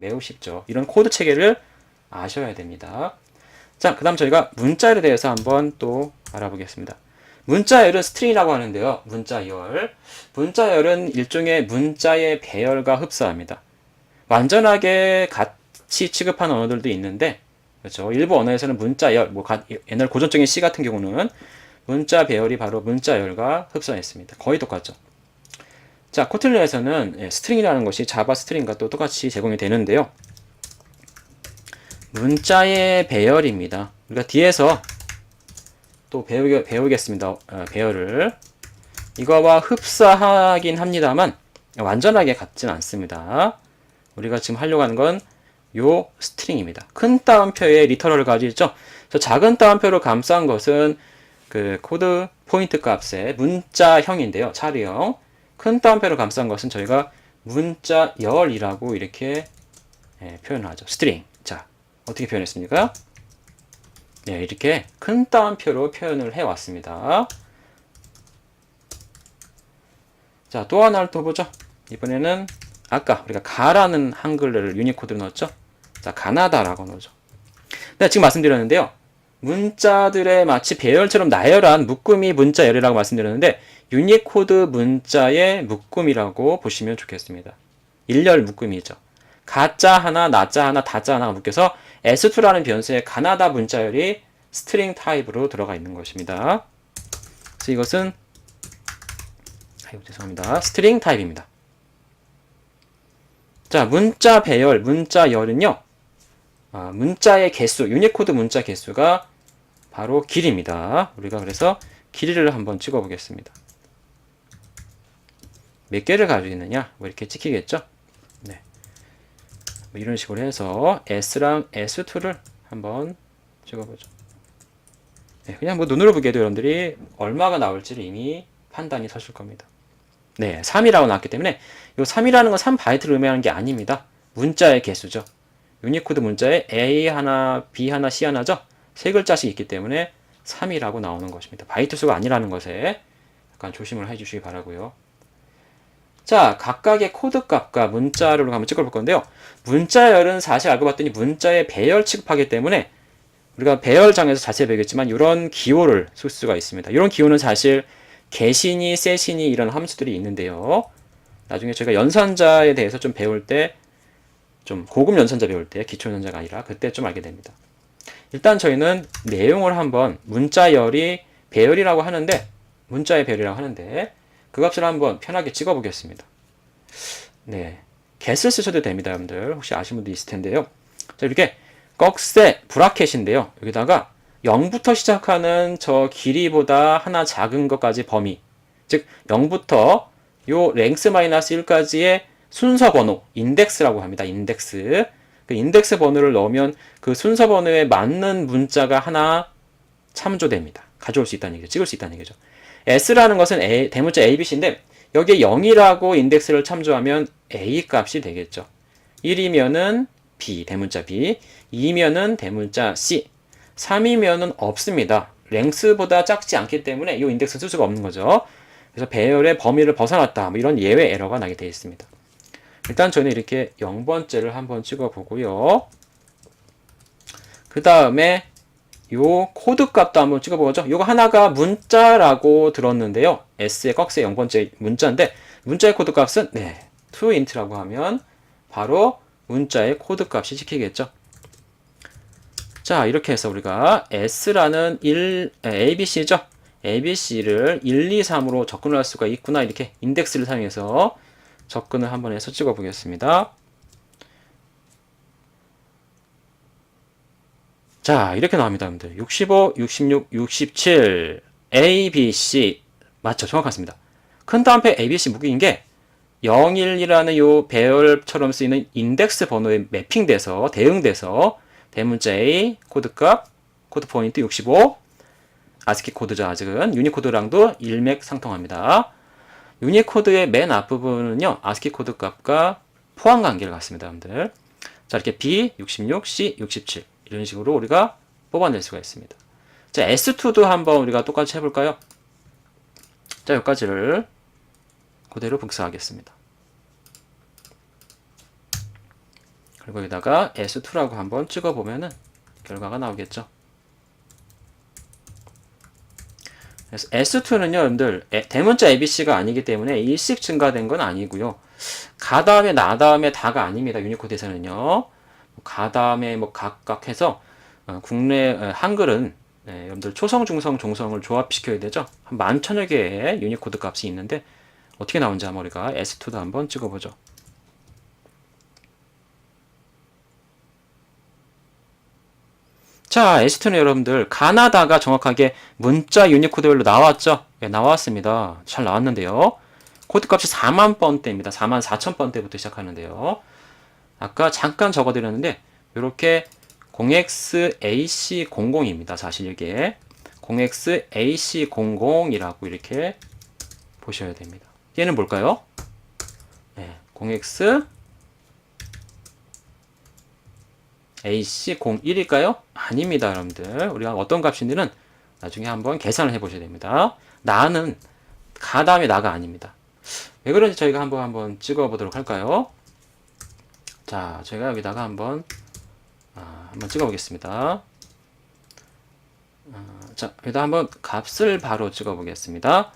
매우 쉽죠. 이런 코드 체계를 아셔야 됩니다. 자, 그 다음 저희가 문자열에 대해서 한번 또 알아보겠습니다. 문자열은 스트링이라고 하는데요. 문자열. 문자열은 일종의 문자의 배열과 흡사합니다. 완전하게 같이 취급하는 언어들도 있는데, 그렇죠. 일부 언어에서는 문자열, 옛날 고전적인 C 같은 경우는 문자 배열이 바로 문자열과 흡사했습니다. 거의 똑같죠. 자, 코틀린에서는 스트링이라는 것이 자바 스트링과 또 똑같이 제공이 되는데요. 문자의 배열입니다. 우리가 뒤에서 또 배우겠습니다. 배열을. 이거와 흡사하긴 합니다만 완전하게 같진 않습니다. 우리가 지금 하려고 하는 건 요 스트링입니다. 큰 따옴표에 리터럴을 가지고 있죠. 저 작은 따옴표로 감싼 것은 그 코드 포인트 값의 문자형인데요. 차례형. 큰 따옴표로 감싼 것은 저희가 문자열이라고 이렇게 표현하죠. 스트링. 자, 어떻게 표현했습니까? 네, 이렇게 큰 따옴표로 표현을 해왔습니다. 자, 또 하나를 더 보죠. 이번에는 아까 우리가 가라는 한글을 유니코드로 넣었죠. 자, 가나다라고 넣죠. 네, 지금 말씀드렸는데요. 문자들의 마치 배열처럼 나열한 묶음이 문자열이라고 말씀드렸는데 유니코드 문자의 묶음이라고 보시면 좋겠습니다. 일렬 묶음이죠. 가자 하나, 나자 하나, 다자 하나가 묶여서 S2라는 변수에 가나다 문자열이 스트링 타입으로 들어가 있는 것입니다. 그래서 이것은 죄송합니다. 스트링 타입입니다. 자, 문자 배열, 문자열은요. 문자의 개수, 유니코드 문자 개수가 바로 길이입니다. 우리가 그래서 길이를 한번 찍어 보겠습니다. 몇 개를 가지고 있느냐? 뭐 이렇게 찍히겠죠? 네. 뭐 이런 식으로 해서 S랑 S2를 한번 찍어보죠. 네, 그냥 뭐 눈으로 보기에도 여러분들이 얼마가 나올지를 이미 판단이 서실 겁니다. 네, 3이라고 나왔기 때문에 이 3이라는 건 3바이트를 의미하는 게 아닙니다. 문자의 개수죠. 유니코드 문자에 A 하나, B 하나, C 하나죠. 세 글자씩 있기 때문에 3이라고 나오는 것입니다. 바이트 수가 아니라는 것에 약간 조심을 해주시기 바라고요. 자, 각각의 코드 값과 문자를 한번 찍어볼 건데요. 문자열은 사실 알고 봤더니 문자의 배열 취급하기 때문에 우리가 배열장에서 자세히 배우겠지만 이런 기호를 쓸 수가 있습니다. 이런 기호는 사실 개신이, 세신이 이런 함수들이 있는데요. 나중에 저희가 연산자에 대해서 좀 배울 때, 좀 고급 연산자 배울 때, 기초 연산자가 아니라 그때 좀 알게 됩니다. 일단 저희는 내용을 한번 문자열이 배열이라고 하는데, 문자의 배열이라고 하는데 그 값을 한번 편하게 찍어 보겠습니다. 네, get을 쓰셔도 됩니다. 여러분들 혹시 아시는 분도 있을 텐데요. 자, 이렇게 꺽쇠 브라켓인데요. 여기다가 0부터 시작하는 저 길이보다 하나 작은 것까지 범위, 즉 0부터 요 랭스 마이너스 1까지의 순서 번호, 인덱스라고 합니다. 인덱스. 그 인덱스 번호를 넣으면 그 순서 번호에 맞는 문자가 하나 참조됩니다. 가져올 수 있다는 얘기죠. 찍을 수 있다는 얘기죠. S라는 것은 대문자 ABC인데 여기에 0이라고 인덱스를 참조하면 A 값이 되겠죠. 1이면은 B, 대문자 B, 2면은 대문자 C, 3이면은 없습니다. 랭스보다 작지 않기 때문에 이 인덱스 쓸 수가 없는 거죠. 그래서 배열의 범위를 벗어났다. 뭐 이런 예외 에러가 나게 되어 있습니다. 일단 저는 이렇게 0번째를 한번 찍어 보고요. 그 다음에 요 코드 값도 한번 찍어보죠. 요거 하나가 문자라고 들었는데요. S의 꺽쇠 0번째 문자인데 문자의 코드 값은 toInt라고 하면 바로 문자의 코드 값이 찍히겠죠. 자, 이렇게 해서 우리가 S라는 ABC죠. ABC를 1, 2, 3으로 접근을 할 수가 있구나. 이렇게 인덱스를 사용해서 접근을 한번 해서 찍어 보겠습니다. 자, 이렇게 나옵니다, 여러분들. 65, 66, 67, A, B, C. 맞죠? 정확하습니다. 큰 따옴표 A, B, C 무기인 게 0, 1이라는 요 배열처럼 쓰이는 인덱스 번호에 매핑돼서, 대응돼서 대문자 A, 코드값, 코드 포인트 65, 아스키 코드죠, 아직은. 유니코드랑도 일맥상통합니다. 유니코드의 맨 앞부분은요, 아스키 코드 값과 포함 관계를 갖습니다, 여러분들. 자, 이렇게 B, 66, C, 67. 이런 식으로 우리가 뽑아낼 수가 있습니다. 자, S2도 한번 우리가 똑같이 해볼까요? 자, 여기까지를 그대로 복사하겠습니다. 그리고 여기다가 S2라고 한번 찍어보면은 결과가 나오겠죠. 그래서 S2는요, 여러분들, 대문자 ABC가 아니기 때문에 일씩 증가된 건 아니고요. 가 다음에 나 다음에 다가 아닙니다. 유니코드에서는요. 가 다음에 뭐 각각 해서 국내 한글은 여러분들 초성, 중성, 종성을 조합시켜야 되죠. 한 11,000여 개의 유니코드 값이 있는데 어떻게 나오는지 한번 우리가 S2도 한번 찍어보죠. 자, S2는 여러분들 가나다가 정확하게 문자 유니코드별로 나왔죠? 예, 나왔습니다. 잘 나왔는데요. 코드 값이 4만 번대입니다. 4만 4천 번대부터 시작하는데요. 아까 잠깐 적어드렸는데 이렇게 0xAC00입니다. 사실 이게 0xAC00이라고 이렇게 보셔야 됩니다. 얘는 뭘까요? 네, 0x AC01일까요? 아닙니다, 여러분들. 우리가 어떤 값인지는 나중에 한번 계산을 해보셔야 됩니다. 나는 가 다음에 나가 아닙니다. 왜 그런지 저희가 한번 찍어보도록 할까요? 자, 제가 여기다가 한번 찍어보겠습니다. 자, 여기다 한번 값을 바로 찍어보겠습니다.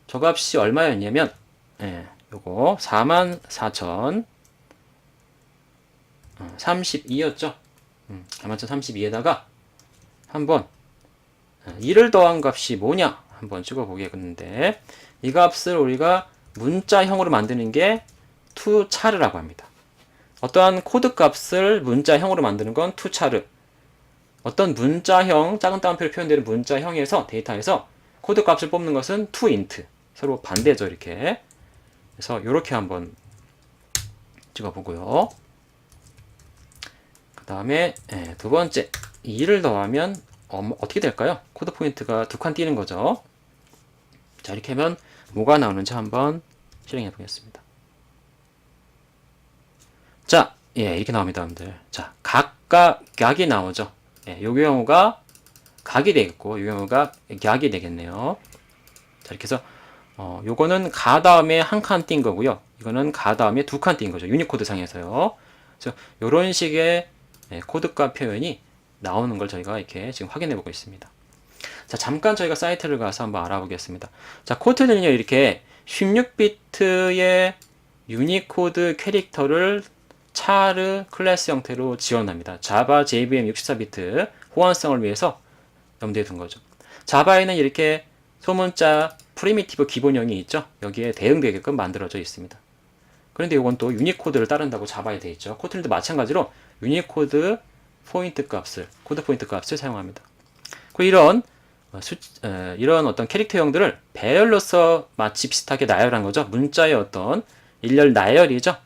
저 값이 얼마였냐면, 요거 44,032였죠. 41,032에다가 한번 2를 더한 값이 뭐냐 한번 찍어보겠는데 이 값을 우리가 문자형으로 만드는 게 투차르라고 합니다. 어떠한 코드 값을 문자형으로 만드는 건 투차르. 어떤 문자형, 작은 따옴표로 표현되는 문자형에서 데이터에서 코드 값을 뽑는 것은 투인트. 서로 반대죠, 이렇게. 그래서 이렇게 한번 찍어보고요. 그 다음에 두 번째 2를 더하면 어떻게 될까요? 코드 포인트가 두 칸 띄는 거죠. 자, 이렇게 하면 뭐가 나오는지 한번 실행해 보겠습니다. 자, 이렇게 나옵니다, 여러분들. 자, 각각 격이 나오죠. 요 경우가 각이 되겠고, 요 경우가 격이 되겠네요. 자, 이렇게 해서 요거는 가 다음에 한 칸 띈 거고요. 이거는 가 다음에 두 칸 띈 거죠. 유니코드 상에서요. 그래서 요런 식의 코드값 표현이 나오는 걸 저희가 이렇게 지금 확인해 보고 있습니다. 자, 잠깐 저희가 사이트를 가서 한번 알아보겠습니다. 자, 코트는요, 이렇게 16비트의 유니코드 캐릭터를 차르 클래스 형태로 지원합니다. 자바 JVM 64비트 호환성을 위해서 염두에 둔 거죠. 자바에는 이렇게 소문자 프리미티브 기본형이 있죠. 여기에 대응되게끔 만들어져 있습니다. 그런데 이건 또 유니코드를 따른다고 자바에 되어 있죠. 코트는도 마찬가지로 유니코드 포인트 값을, 코드 포인트 값을 사용합니다. 이런 이런 어떤 캐릭터형들을 배열로서 마치 비슷하게 나열한 거죠. 문자의 어떤 일렬 나열이죠.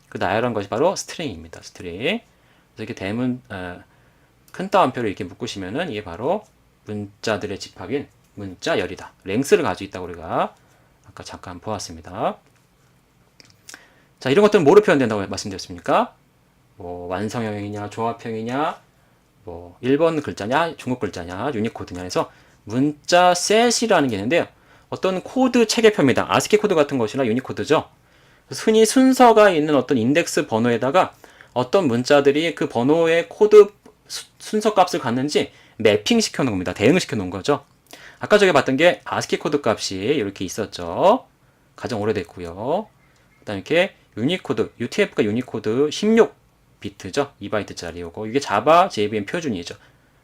그 나열한 것이 바로 스트링입니다. 스트링. 그래서 이렇게 대문 큰 따옴표를 이렇게 묶으시면은 이게 바로 문자들의 집합인 문자열이다. 랭스를 가지고 있다고 우리가 아까 잠깐 보았습니다. 자, 이런 것들은 뭐로 표현된다고 말씀드렸습니까? 뭐 완성형이냐, 조합형이냐, 뭐 일본 글자냐, 중국 글자냐, 유니코드냐 해서 문자 셋이라는 게 있는데요. 어떤 코드 체계표입니다. 아스키 코드 같은 것이나 유니코드죠. 흔히 순서가 있는 어떤 인덱스 번호에다가 어떤 문자들이 그 번호의 코드 순서 값을 갖는지 매핑 시켜 놓은 겁니다. 대응을 시켜 놓은 거죠. 아까 저기 봤던 게 아스키 코드 값이 이렇게 있었죠. 가장 오래됐고요. 그다음에 이렇게 유니코드, UTF가 유니코드 16비트죠. 2바이트짜리 요거. 이게 자바 JVM 표준이죠.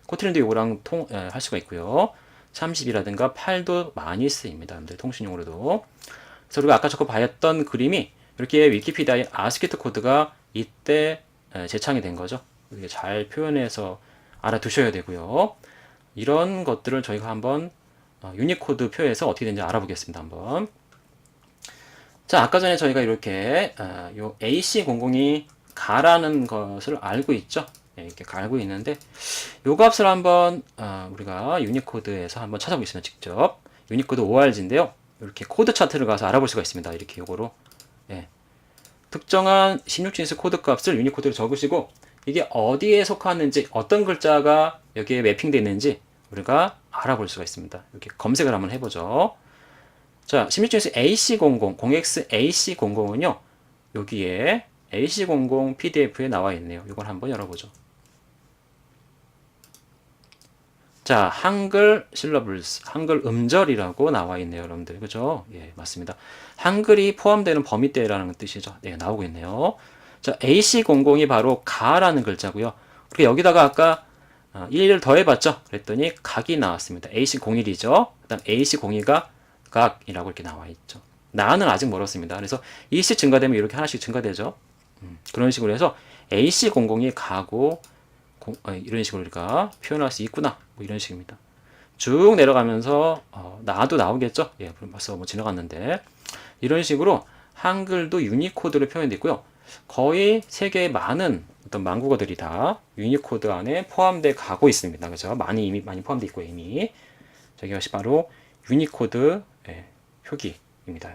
코트린도 요거랑 할 수가 있고요. 30이라든가 8도 많이 쓰입니다. 여러분들 통신용으로도. 그래서 우리가 아까 저거 봤던 그림이 이렇게 위키피디아의 아스키트 코드가 이때 재창이 된 거죠. 이게 잘 표현해서 알아두셔야 되고요. 이런 것들을 저희가 한번 유니코드 표에서 어떻게 되는지 알아보겠습니다. 한번. 자, 아까 전에 저희가 이렇게 요 AC00이 가라는 것을 알고 있죠. 이렇게 알고 있는데 요 값을 한번 우리가 유니코드에서 한번 찾아보겠습니다. 직접 유니코드 ORG인데요. 이렇게 코드 차트를 가서 알아볼 수가 있습니다. 이렇게 요거로 특정한 16진수 코드 값을 유니코드로 적으시고 이게 어디에 속하는지 어떤 글자가 여기에 매핑되어 있는지 우리가 알아볼 수가 있습니다. 이렇게 검색을 한번 해보죠. 자, 16진수 AC00, 0xAC00은요 여기에 AC00 PDF에 나와 있네요. 이걸 한번 열어보죠. 자, 한글 실러블스, 한글 음절이라고 나와 있네요, 여러분들. 그죠? 예, 맞습니다. 한글이 포함되는 범위대라는 뜻이죠. 네, 나오고 있네요. 자, AC00이 바로 가라는 글자고요. 그리고 여기다가 아까 1을 더해봤죠? 그랬더니 각이 나왔습니다. AC01이죠. 그 다음 AC02가 각이라고 이렇게 나와 있죠. 나는 아직 멀었습니다. 그래서 2씩 증가되면 이렇게 하나씩 증가되죠. 그런 식으로 해서 AC00이 가고 이런 식으로 우리가 표현할 수 있구나. 뭐 이런 식입니다. 쭉 내려가면서 나도 나오겠죠. 예, 벌써 뭐 지나갔는데 이런 식으로 한글도 유니코드로 표현되어 있고요. 거의 세계의 많은 어떤 만국어들이 다 유니코드 안에 포함되어 가고 있습니다. 그죠? 이미 많이 포함되어 있고 이미 저것이 바로 유니코드 표기입니다.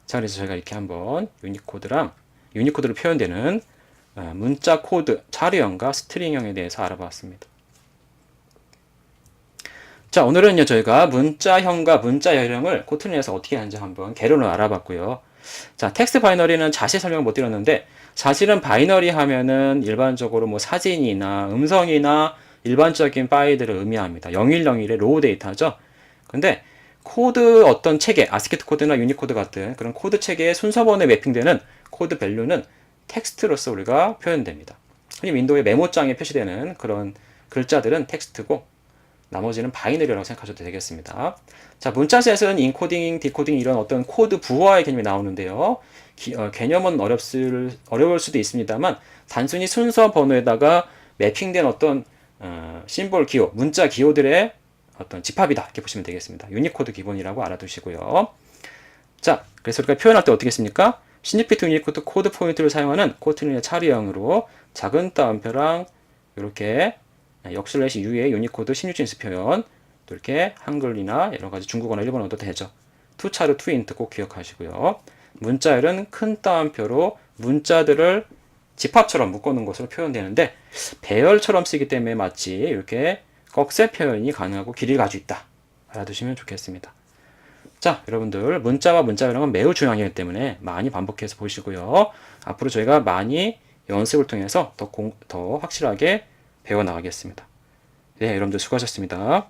자, 그래서 저희가 이렇게 한번 유니코드로 표현되는 문자 코드, 차례형과 스트링형에 대해서 알아봤습니다. 자, 오늘은요, 저희가 문자형과 문자열형을 코트린에서 어떻게 하는지 한번 개론을 알아봤고요. 자, 텍스트 바이너리는 자세히 설명을 못 드렸는데, 사실은 바이너리 하면은 일반적으로 뭐 사진이나 음성이나 일반적인 파일들을 의미합니다. 0101의 로우 데이터죠. 근데 코드 어떤 체계, 아스키 코드나 유니코드 같은 그런 코드 체계의 순서번호에 매핑되는 코드 밸류는 텍스트로서 우리가 표현됩니다. 흔히 윈도우의 메모장에 표시되는 그런 글자들은 텍스트고 나머지는 바이너리라고 생각하셔도 되겠습니다. 자, 문자셋은 인코딩, 디코딩 이런 어떤 코드 부호화의 개념이 나오는데요. 개념은 어려울 수도 있습니다만 단순히 순서 번호에다가 매핑된 어떤 심볼 기호, 문자 기호들의 어떤 집합이다 이렇게 보시면 되겠습니다. 유니코드 기본이라고 알아두시고요. 자, 그래서 우리가 표현할 때 어떻게 했습니까? 시니피트 유니코드 코드 포인트를 사용하는 코트린의 차례형으로 작은 따옴표랑 이렇게 역슬래시 U의 유니코드 16진수 표현, 또 이렇게 한글이나 여러 가지 중국어나 일본어도 되죠. 투차르 투인트 꼭 기억하시고요. 문자열은 큰 따옴표로 문자들을 집합처럼 묶어놓은 것으로 표현되는데 배열처럼 쓰기 때문에 마치 이렇게 꺽쇠 표현이 가능하고 길이를 가지고 있다. 알아두시면 좋겠습니다. 자, 여러분들 문자와 문자열형은 매우 중요한 거기 때문에 많이 반복해서 보시고요. 앞으로 저희가 많이 연습을 통해서 더 확실하게 배워나가겠습니다. 네, 여러분들 수고하셨습니다.